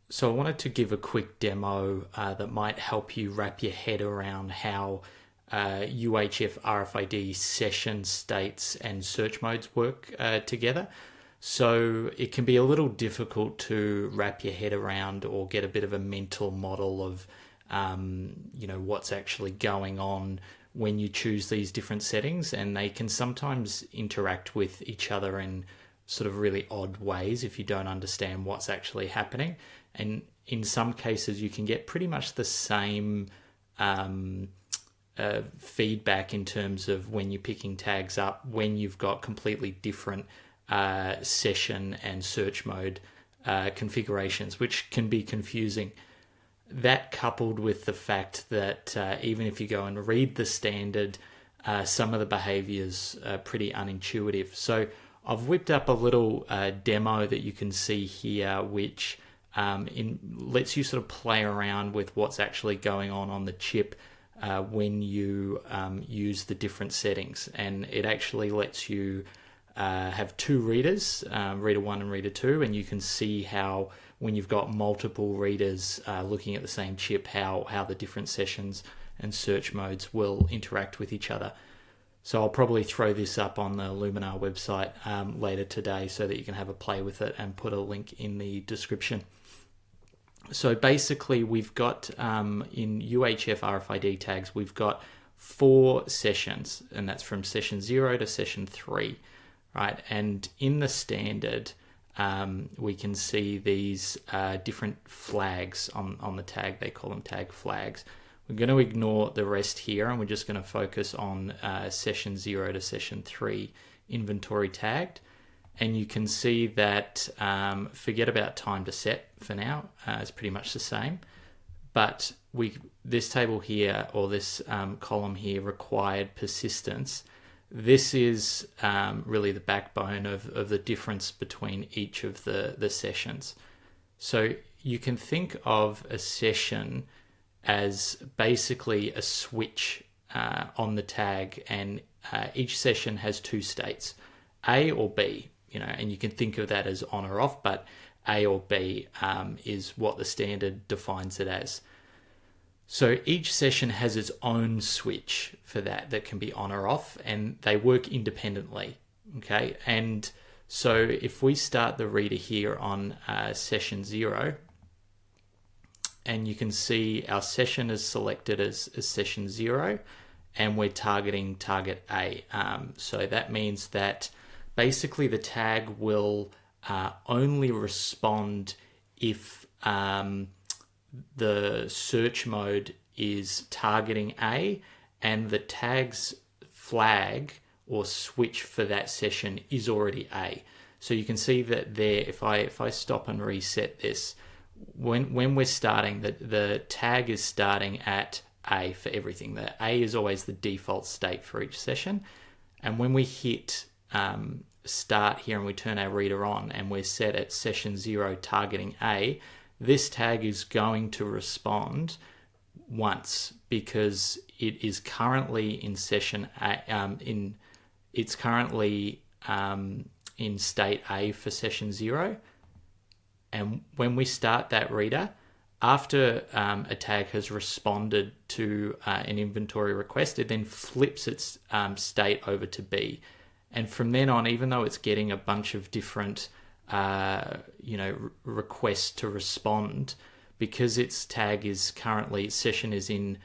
So I wanted to give a quick demo that might help you wrap your head around how UHF RFID session states and search modes work together. So it can be a little difficult to wrap your head around or get a bit of a mental model of what's actually going on when you choose these different settings, and they can sometimes interact with each other in sort of really odd ways if you don't understand what's actually happening. And in some cases, you can get pretty much the same feedback in terms of when you're picking tags up, when you've got completely different session and search mode configurations, which can be confusing. That coupled with the fact that even if you go and read the standard, some of the behaviors are pretty unintuitive. So I've whipped up a little demo that you can see here, which lets you sort of play around with what's actually going on the chip when you use the different settings. And it actually lets you have two readers, reader 1 and reader 2, and you can see how when you've got multiple readers looking at the same chip, how the different sessions and search modes will interact with each other. So I'll probably throw this up on the Luminar website later today so that you can have a play with it, and put a link in the description. So basically we've got in UHF RFID tags, we've got 4 sessions, and that's from session 0 to session 3, right? And in the standard, we can see these different flags on the tag. They call them tag flags. We're going to ignore the rest here, and we're just going to focus on session 0 to session 3 inventory tagged. And you can see that, forget about time to set for now, it's pretty much the same. But this table here, or this column here, required persistence. This is really the backbone of the difference between each of the sessions. So you can think of a session as basically a switch on the tag, and each session has 2 states, A or B, and you can think of that as on or off, but A or B is what the standard defines it as. So each session has its own switch for that can be on or off, and they work independently, okay? And so if we start the reader here on session 0, and you can see our session is selected as session 0, and we're targeting target A. So that means that basically the tag will only respond if the search mode is targeting A, and the tag's flag or switch for that session is already A. So you can see that there, if I stop and reset this, when we're starting, the tag is starting at A for everything. The A is always the default state for each session. And when we hit start here and we turn our reader on and we're set at session 0 targeting A, this tag is going to respond once, because it is currently in session A, it's currently in state A for session 0. And when we start that reader, after a tag has responded to an inventory request, it then flips its state over to B. And from then on, even though it's getting a bunch of different requests to respond, because its tag is currently, session is in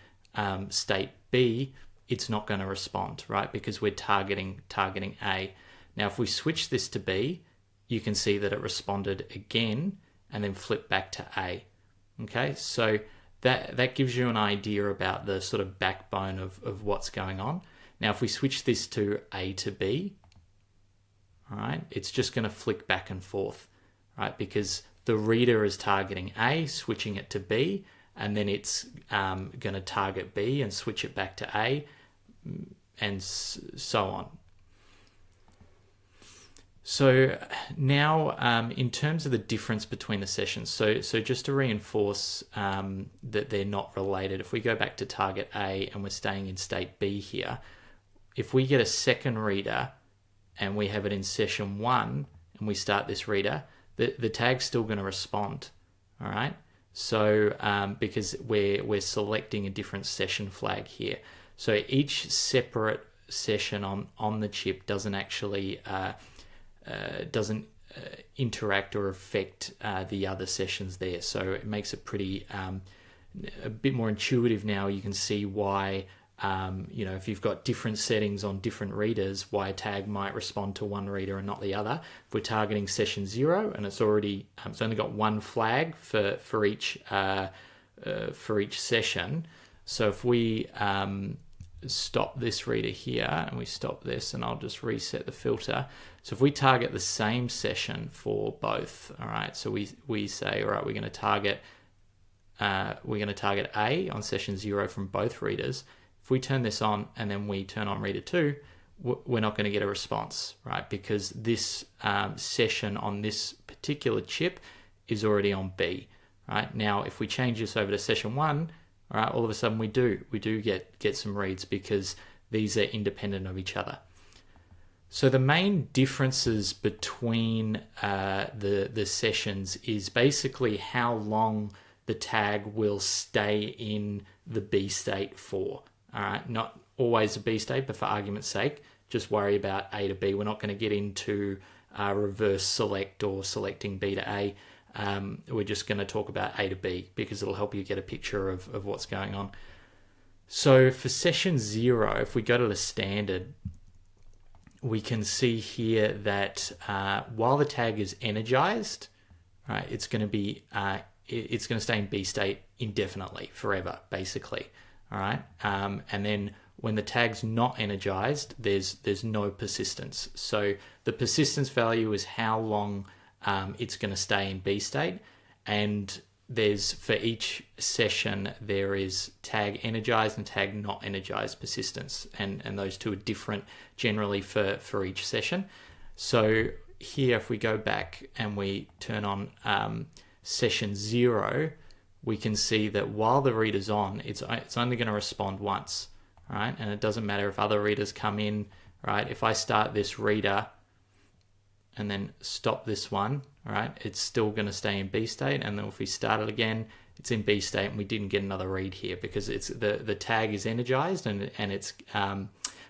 state B, it's not going to respond, right? Because we're targeting A. Now, if we switch this to B, you can see that it responded again and then flipped back to A. Okay, so that gives you an idea about the sort of backbone of what's going on. Now, if we switch this to A to B, all right, it's just going to flick back and forth, right? Because the reader is targeting A, switching it to B, and then it's going to target B and switch it back to A, and so on. So now, in terms of the difference between the sessions, so just to reinforce that they're not related, if we go back to target A and we're staying in state B here, if we get a second reader and we have it in session 1 and we start this reader, the tag's still going to respond, All right. So because we're selecting a different session flag here, so each separate session on the chip doesn't actually interact or affect the other sessions there. So it makes it pretty a bit more intuitive now. You can see why if you've got different settings on different readers, why a tag might respond to one reader and not the other. If we're targeting session 0 and it's only got one flag for each session. So if we stop this reader here and we stop this, and I'll just reset the filter. So if we target the same session for both, all right, so we say, all right, we're going to target A on session 0 from both readers. If we turn this on and then we turn on reader 2, we're not going to get a response, right? Because this session on this particular chip is already on B, right? Now, if we change this over to session 1, all right, all of a sudden we do get some reads because these are independent of each other. So the main differences between the sessions is basically how long the tag will stay in the B state for. All right, not always a B state, but for argument's sake, just worry about A to B. We're not going to get into reverse select or selecting B to A. We're just going to talk about A to B because it'll help you get a picture of what's going on. So for session 0, if we go to the standard, we can see here that while the tag is energized, right, it's going to stay in B state indefinitely, forever, basically. All right, and then when the tag's not energized, there's no persistence. So the persistence value is how long it's going to stay in B state, and for each session there is tag energized and tag not energized persistence, and those two are different generally for each session. So here, if we go back and we turn on session 0, we can see that while the reader's on, it's only going to respond once, right? And it doesn't matter if other readers come in, right? If I start this reader and then stop this one, right, it's still going to stay in B state. And then if we start it again, it's in B state, and we didn't get another read here because it's the tag is energized and it's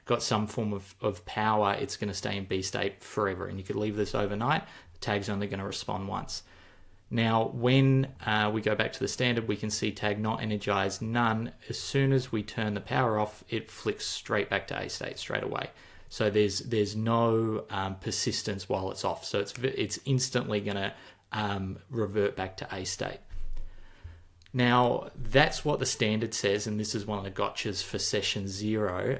got some form of power. It's going to stay in B state forever, and you could leave this overnight. The tag's only going to respond once. Now, when we go back to the standard, we can see tag not energized, none. As soon as we turn the power off, it flicks straight back to A state straight away. So there's no persistence while it's off. So it's instantly going to revert back to A state. Now, that's what the standard says, and this is one of the gotchas for session 0,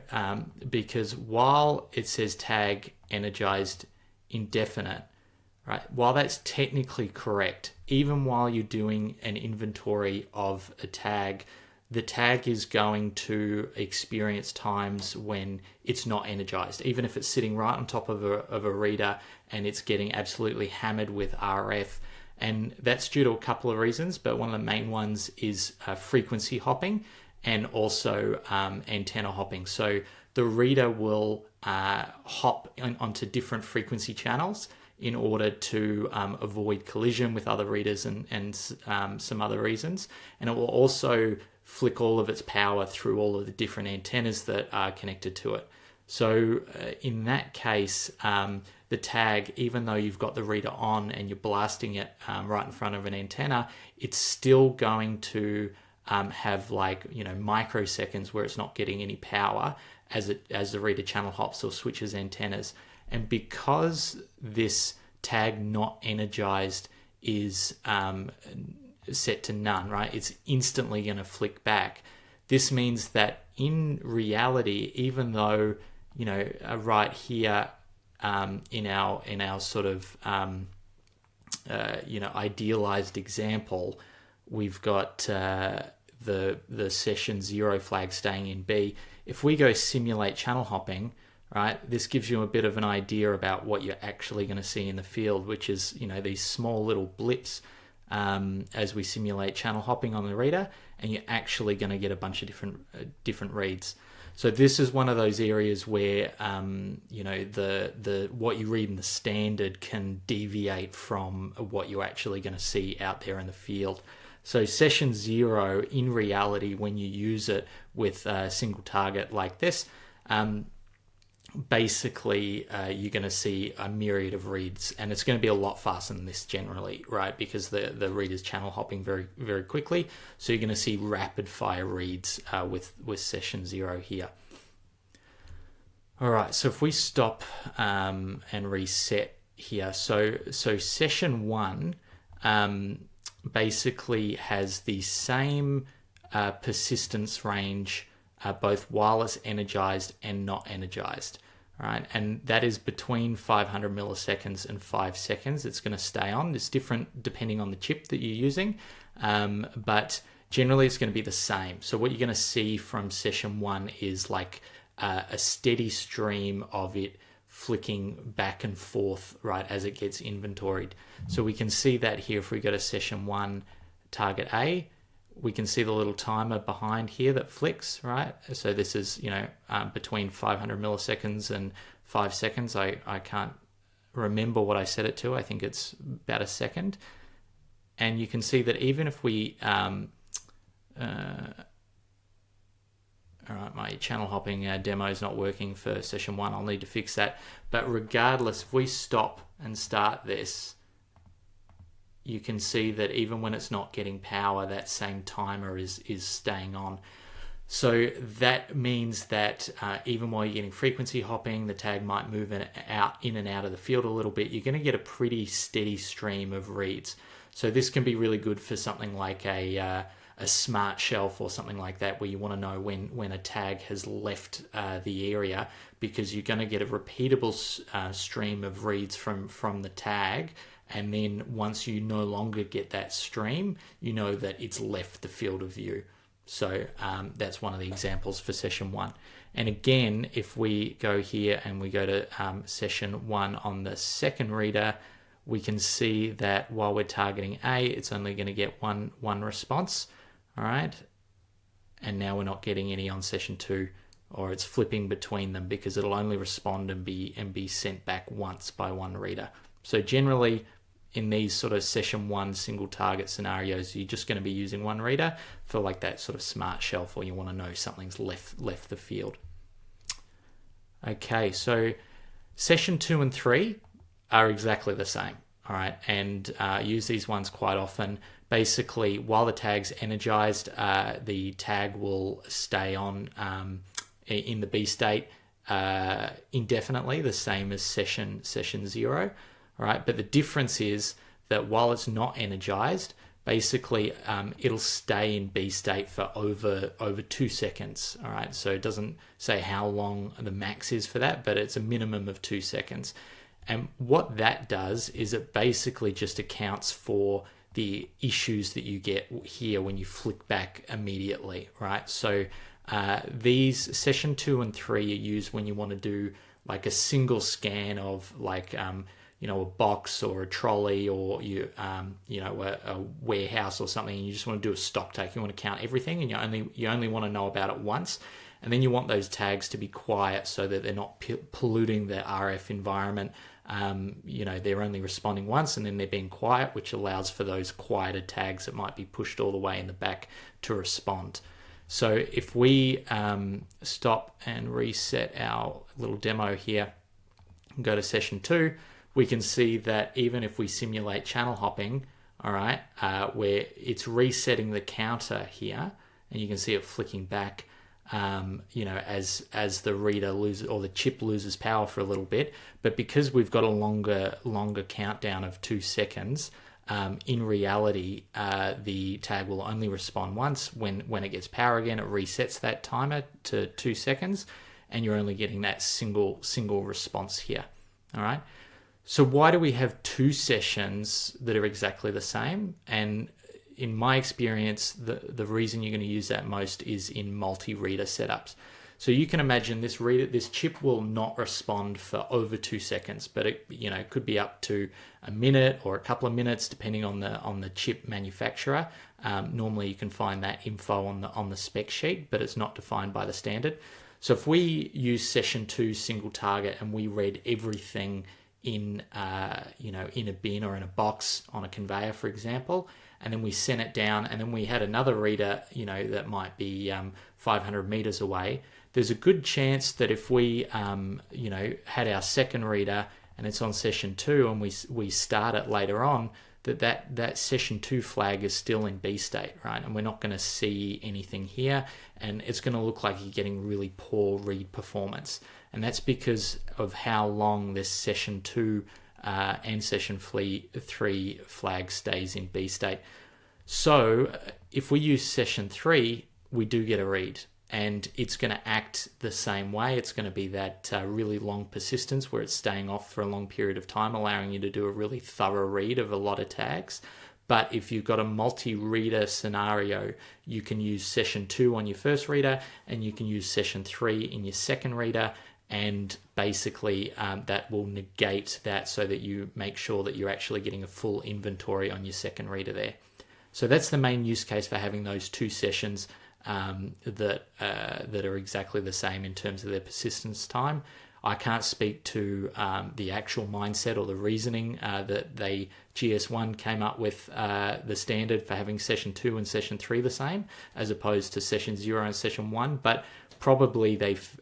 because while it says tag energized indefinite, right, while that's technically correct, even while you're doing an inventory of a tag, the tag is going to experience times when it's not energized, even if it's sitting right on top of a reader and it's getting absolutely hammered with RF. And that's due to a couple of reasons, but one of the main ones is frequency hopping and also antenna hopping. So the reader will hop onto different frequency channels in order to avoid collision with other readers and some other reasons. And it will also flick all of its power through all of the different antennas that are connected to it. So in that case, the tag, even though you've got the reader on and you're blasting it right in front of an antenna, it's still going to have microseconds where it's not getting any power as the reader channel hops or switches antennas. And because this tag not energized is set to none, right, it's instantly going to flick back. This means that in reality, even though, right here in our sort of idealized example, we've got the session 0 flag staying in B. If we go simulate channel hopping, right, this gives you a bit of an idea about what you're actually going to see in the field, which is, these small little blips as we simulate channel hopping on the reader, and you're actually going to get a bunch of different reads. So this is one of those areas where you know, the what you read in the standard can deviate from what you're actually going to see out there in the field. So session 0, in reality, when you use it with a single target like this, basically you're going to see a myriad of reads, and it's going to be a lot faster than this generally, right? Because the reader's channel hopping very, very quickly. So you're going to see rapid fire reads with session 0 here. All right, so if we stop and reset here, so session 1 basically has the same persistence range, both wireless energized and not energized. All right, and that is between 500 milliseconds and 5 seconds. It's going to stay on. It's different depending on the chip that you're using, but generally it's going to be the same. So what you're going to see from session 1 is like a steady stream of it flicking back and forth, right, as it gets inventoried. So we can see that here. If we go to session 1, target A, we can see the little timer behind here that flicks, right? So this is, you know, between 500 milliseconds and 5 seconds. I can't remember what I set it to. I think it's about a second. And you can see that even if we all right, my channel hopping demo is not working for session 1. I'll need to fix that. But regardless, if we stop and start this, you can see that even when it's not getting power, that same timer is staying on. So that means that even while you're getting frequency hopping, the tag might move in and out of the field a little bit. You're going to get a pretty steady stream of reads. So this can be really good for something like a smart shelf or something like that, where you want to know when a tag has left the area, because you're going to get a repeatable stream of reads from the tag. And then once you no longer get that stream, you know that it's left the field of view. So that's one of the examples for session 1. And again, if we go here and we go to session 1 on the second reader, we can see that while we're targeting A, it's only going to get one response. All right. And now we're not getting any on session 2, or it's flipping between them because it'll only respond and be sent back once by one reader. So generally, in these sort of session 1 single target scenarios, you're just going to be using one reader for like that sort of smart shelf, or you want to know something's left the field. Okay, so session 2 and 3 are exactly the same. All right, and use these ones quite often. Basically, while the tag's energized, the tag will stay on in the B state indefinitely, the same as session 0. All right, but the difference is that while it's not energized, basically it'll stay in B state for over 2 seconds. All right, so it doesn't say how long the max is for that, but it's a minimum of 2 seconds. And what that does is it basically just accounts for the issues that you get here when you flick back immediately, right? So these session 2 and 3 are used when you want to do like a single scan of like you know, a box or a trolley, or you know, a warehouse or something, and you just want to do a stock take. You want to count everything, and you only want to know about it once. And then you want those tags to be quiet so that they're not polluting the RF environment. You know, they're only responding once, and then they're being quiet, which allows for those quieter tags that might be pushed all the way in the back to respond. So if we stop and reset our little demo here and go to session 2, we can see that even if we simulate channel hopping, all right, where it's resetting the counter here, and you can see it flicking back, you know, as the reader loses, or the chip loses power for a little bit. But because we've got a longer countdown of 2 seconds, in reality, the tag will only respond once. When it gets power again, it resets that timer to 2 seconds, and you're only getting that single response here. All right. So why do we have 2 sessions that are exactly the same? And in my experience, the reason you're going to use that most is in multi-reader setups. So you can imagine this chip will not respond for over 2 seconds, but it, you know, could be up to a minute or a couple of minutes, depending on the chip manufacturer. Normally, you can find that info on the spec sheet, but it's not defined by the standard. So if we use session 2 single target and we read everything in in a bin or in a box on a conveyor, for example, and then we sent it down, and then we had another reader, that might be 500 meters away, there's a good chance that if we had our second reader and it's on session 2 and we start it later on, that session 2 flag is still in B state, right? And we're not going to see anything here, and it's going to look like you're getting really poor read performance. And that's because of how long this session 2 and session 3 flag stays in B state. So if we use session 3, we do get a read, and it's going to act the same way. It's going to be that really long persistence where it's staying off for a long period of time, allowing you to do a really thorough read of a lot of tags. But if you've got a multi-reader scenario, you can use session 2 on your first reader, and you can use session 3 in your second reader, and basically that will negate that so that you make sure that you're actually getting a full inventory on your second reader there. So that's the main use case for having those 2 sessions that are exactly the same in terms of their persistence time. I can't speak to the actual mindset or the reasoning that GS1 came up with the standard for having session 2 and session 3 the same, as opposed to session 0 and session 1, but probably they've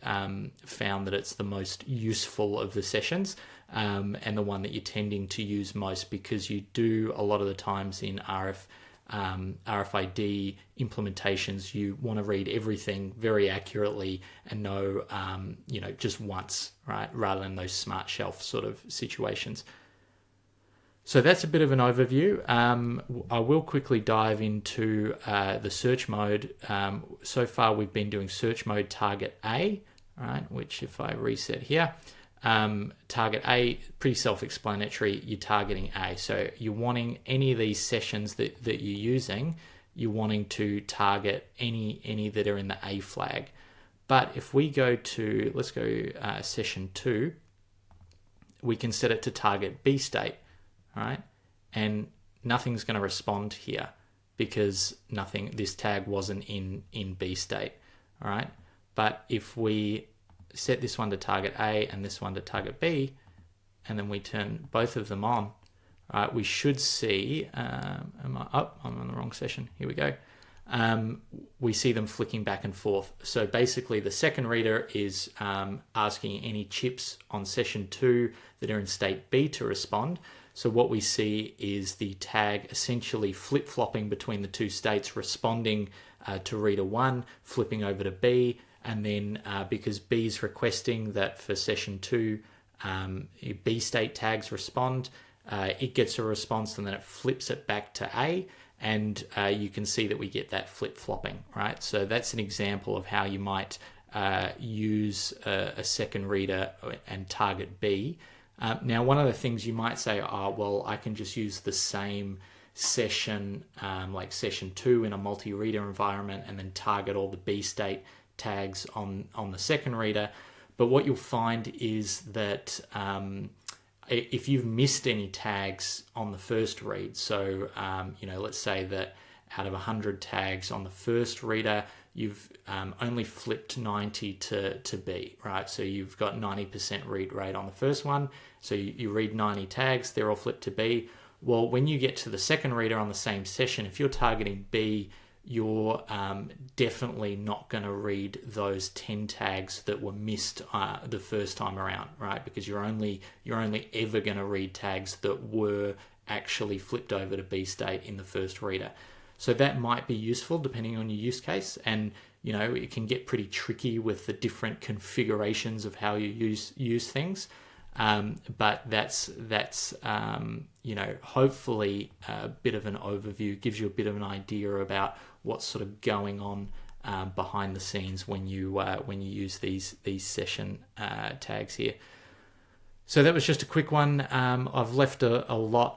found that it's the most useful of the sessions, and the one that you're tending to use most, because you do a lot of the times in RFID implementations, you want to read everything very accurately and know, just once, right? Rather than those smart shelf sort of situations. So that's a bit of an overview. I will quickly dive into the search mode. So far, we've been doing search mode target A, right? Which, if I reset here, target A, pretty self-explanatory. You're targeting A, so you're wanting any of these sessions that you're using, you're wanting to target any that are in the A flag. But if we go to, let's go session 2, we can set it to target B state, right? And nothing's going to respond here because this tag wasn't in B state, all right? But if we set this one to target A and this one to target B, and then we turn both of them on, right, we should see, I'm on the wrong session, here we go. We see them flicking back and forth. So basically the second reader is asking any chips on session 2 that are in state B to respond. So what we see is the tag essentially flip-flopping between the 2 states, responding to reader 1, flipping over to B, and then because B is requesting that for session 2, B state tags respond, it gets a response, and then it flips it back to A, and you can see that we get that flip-flopping, right? So that's an example of how you might use a second reader and target B. Now, one of the things you might say, well, I can just use the same session, like session 2 in a multi-reader environment, and then target all the B state tags on the second reader. But what you'll find is that if you've missed any tags on the first read, so let's say that out of 100 tags on the first reader, you've only flipped 90 to B, right? So you've got 90% read rate on the first one, so you read 90 tags, they're all flipped to B. Well, when you get to the second reader on the same session, if you're targeting B, you're definitely not going to read those 10 tags that were missed the first time around, right? Because you're only ever going to read tags that were actually flipped over to B state in the first reader. So that might be useful depending on your use case, and it can get pretty tricky with the different configurations of how you use things. But that's hopefully a bit of an overview, gives you a bit of an idea about what's sort of going on behind the scenes when you use these session tags here. So that was just a quick one. I've left a lot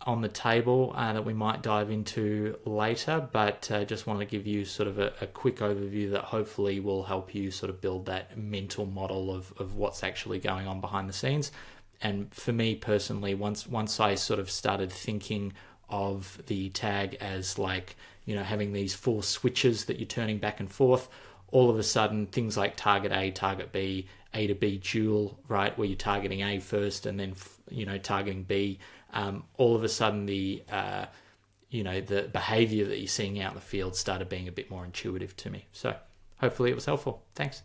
on the table that we might dive into later, but just want to give you sort of a quick overview that hopefully will help you sort of build that mental model of what's actually going on behind the scenes. And for me personally, once I sort of started thinking of the tag as like, having these 4 switches that you're turning back and forth, all of a sudden things like target A, target B, A to B dual, right, where you're targeting A first and then targeting B, all of a sudden the behavior that you're seeing out in the field started being a bit more intuitive to me. So hopefully it was helpful. Thanks.